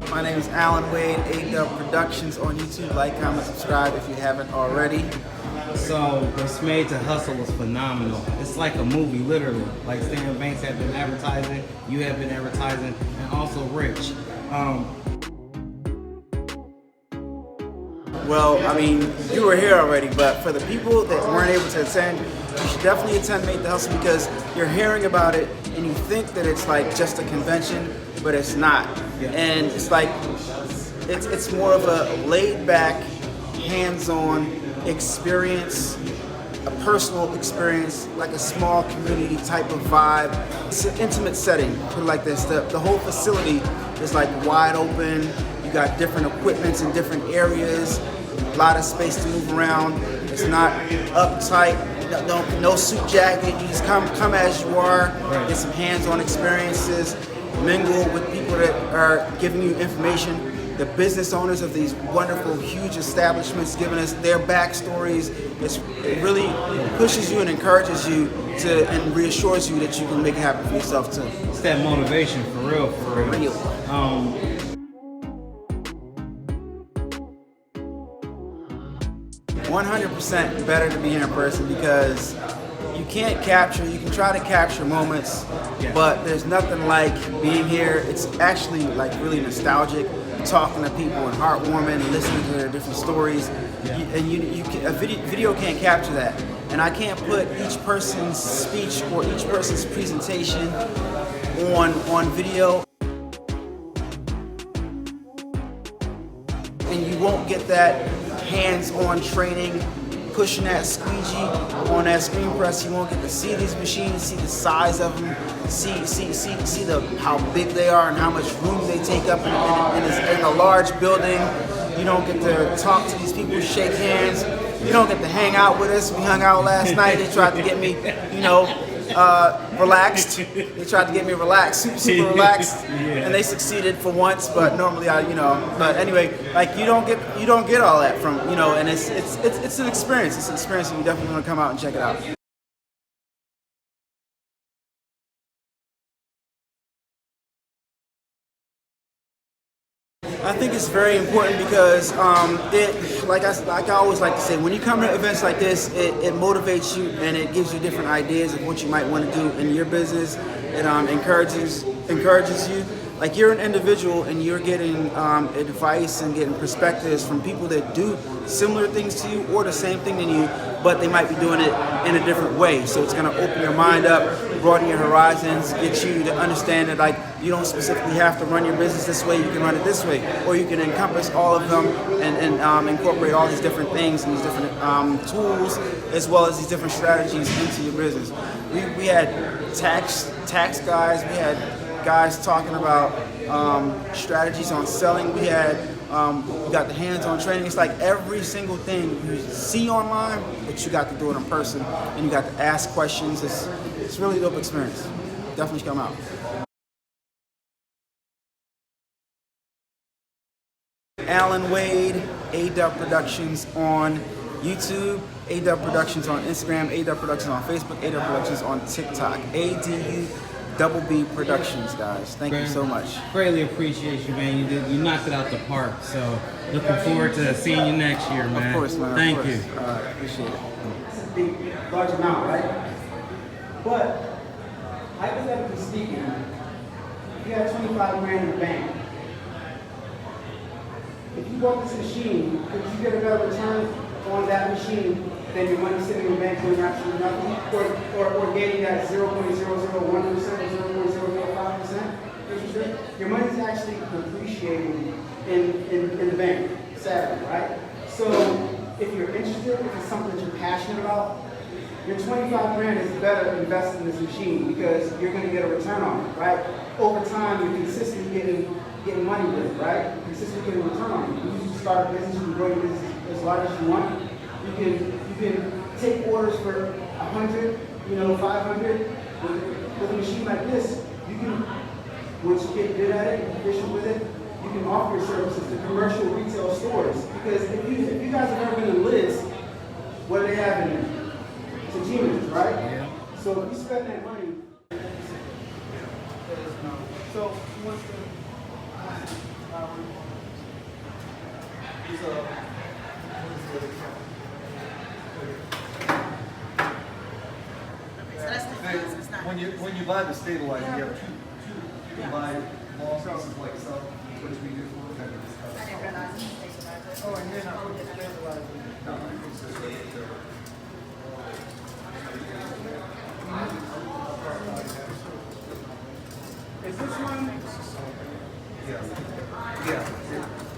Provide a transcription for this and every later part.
My name is Alan Wade, Adubb Productions on YouTube. Like, comment, subscribe if you haven't already. So this Made to Hustle was phenomenal. It's like a movie, literally. Like Stan Banks have been advertising, you have been advertising, and also Rich. Well, I mean, you were here already, but for the people that weren't able to attend, you should definitely attend Made2hustle because you're hearing about it and you think that it's like just a convention, but it's not. Yeah. And it's like, it's more of a laid-back, hands-on experience, a personal experience, like a small community type of vibe. It's an intimate setting, put it like this. The whole facility is like wide open. You got different equipments in different areas, a lot of space to move around. It's not uptight, no suit jacket. You just come as you are, get some hands-on experiences, mingle with people that are giving you information. The business owners of these wonderful, huge establishments giving us their backstories. It really pushes you and encourages you to, and reassures you that you can make it happen for yourself too. It's that motivation, for real, for real. 100% better to be here in person because you can try to capture moments, but there's nothing like being here. It's actually like really nostalgic, talking to people and heartwarming and listening to their different stories. A video can't capture that. And I can't put each person's speech or each person's presentation on video. And you won't get that hands-on training, pushing that squeegee on that screen press. You won't get to see these machines, see the size of them, see how big they are and how much room they take up in a large building. You don't get to talk to these people, shake hands. You don't get to hang out with us. We hung out last night. They tried to get me, relaxed. They tried to get me relaxed, super relaxed, and they succeeded for once. But normally, but anyway, like you don't get all that from, and it's an experience. It's an experience, and you definitely want to come out and check it out. I think it's very important because like I always like to say, when you come to events like this, it motivates you and it gives you different ideas of what you might want to do in your business. It encourages you. Like you're an individual and you're getting advice and getting perspectives from people that do similar things to you or the same thing than you, but they might be doing it in a different way. So it's going to open your mind up, broaden your horizons, get you to understand that like you don't specifically have to run your business this way, you can run it this way, or you can encompass all of them and incorporate all these different things and these different tools as well as these different strategies into your business. We had tax guys, we had guys talking about strategies on selling. We got the hands-on training. It's like every single thing you see online, but you got to do it in person, and you got to ask questions. It's really a dope experience. Definitely come out. Alan Wade, Adubb Productions on YouTube, Adubb Productions on Instagram, Adubb Productions on Facebook, Adubb Productions on TikTok. ADUBB Productions, guys. Thank you so much. Greatly appreciate you, man. You knocked it out the park. So looking forward to seeing you next year, man. Of course, man. Thank you. Appreciate it. It's a big, large amount, right? But hypothetically speaking, if you had 25 grand in the bank, if you bought this machine, could you get a better return on that machine than your money sitting in the bank doing absolutely nothing, or gaining that 0.001% or 0.005%? Your money's actually depreciating in the bank, sadly, right? So if you're interested, if it's something that you're passionate about, your 25 grand is better invested in this machine because you're going to get a return on it, right? Over time, you're consistently getting money with it, right? You're consistently getting a return on it. You can start a business, you can grow your business as large as you want. You can take orders for 100, 500. With a machine like this, you can, once you get good at it, efficient with it, offer your services to commercial retail stores. Because if you guys have ever been in Liz, what do they have in there? Saginas, right? Yeah. So if you spend that money, so who wants to? When you buy the stabilizer, you have two you can buy long pieces like so, which we do for kind of discuss. Oh, and then I would just stabilize it. No, it's just like Is this one?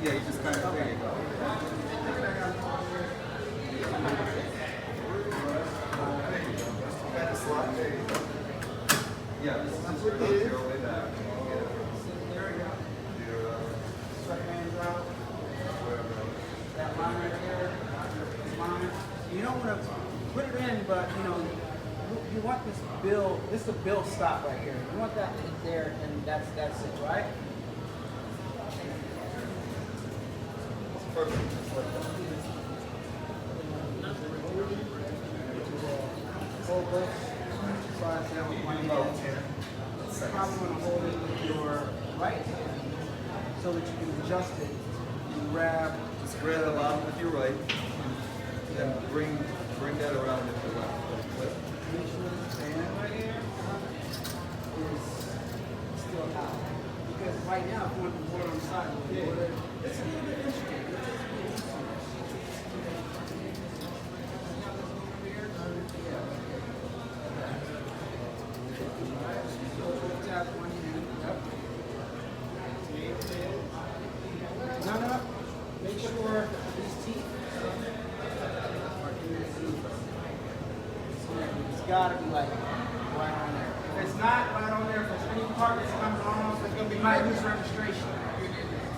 yeah, you just kind of, there you go. Kind of slot, there you go. Yeah, this is just your way back. There we go. Straight hands out. That line right there. This line. You don't want to put it in, but you want this bill. This is the bill stop right here. You want that there, and that's it, right? It's perfect. Just like that. Hold both sides down with one hand. You probably want to hold it with your right hand so that you can adjust it and grab. Just grab it along with your right, and bring that around with your left. Make sure this hand right here is still out. Because right now, if you want the board on the side, it's a little bit intricate. No. Make sure these teeth are in the seat. It's got to be like right on there. If it's not right on there, if there's any part that's coming off, it's going to be might lose registration.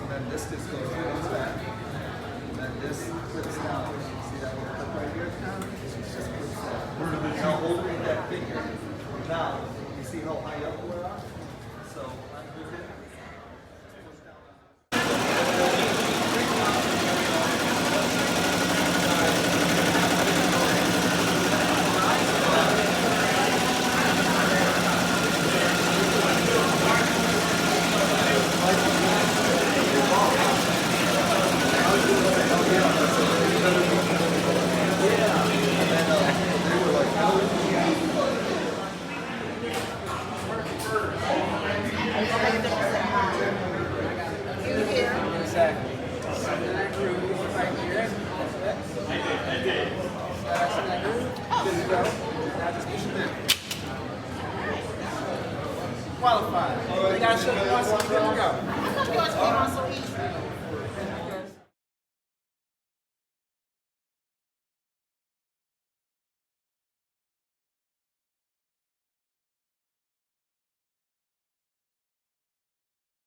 And then this just goes back. And then this flips down. See that little clip right here? It just flips down. Now opening that finger. Now, you see how high up we are? So, undo it. Exactly. That groove right here. That's that groove. Good to go. Now just push it in. Qualified. You got to show me once, good to go.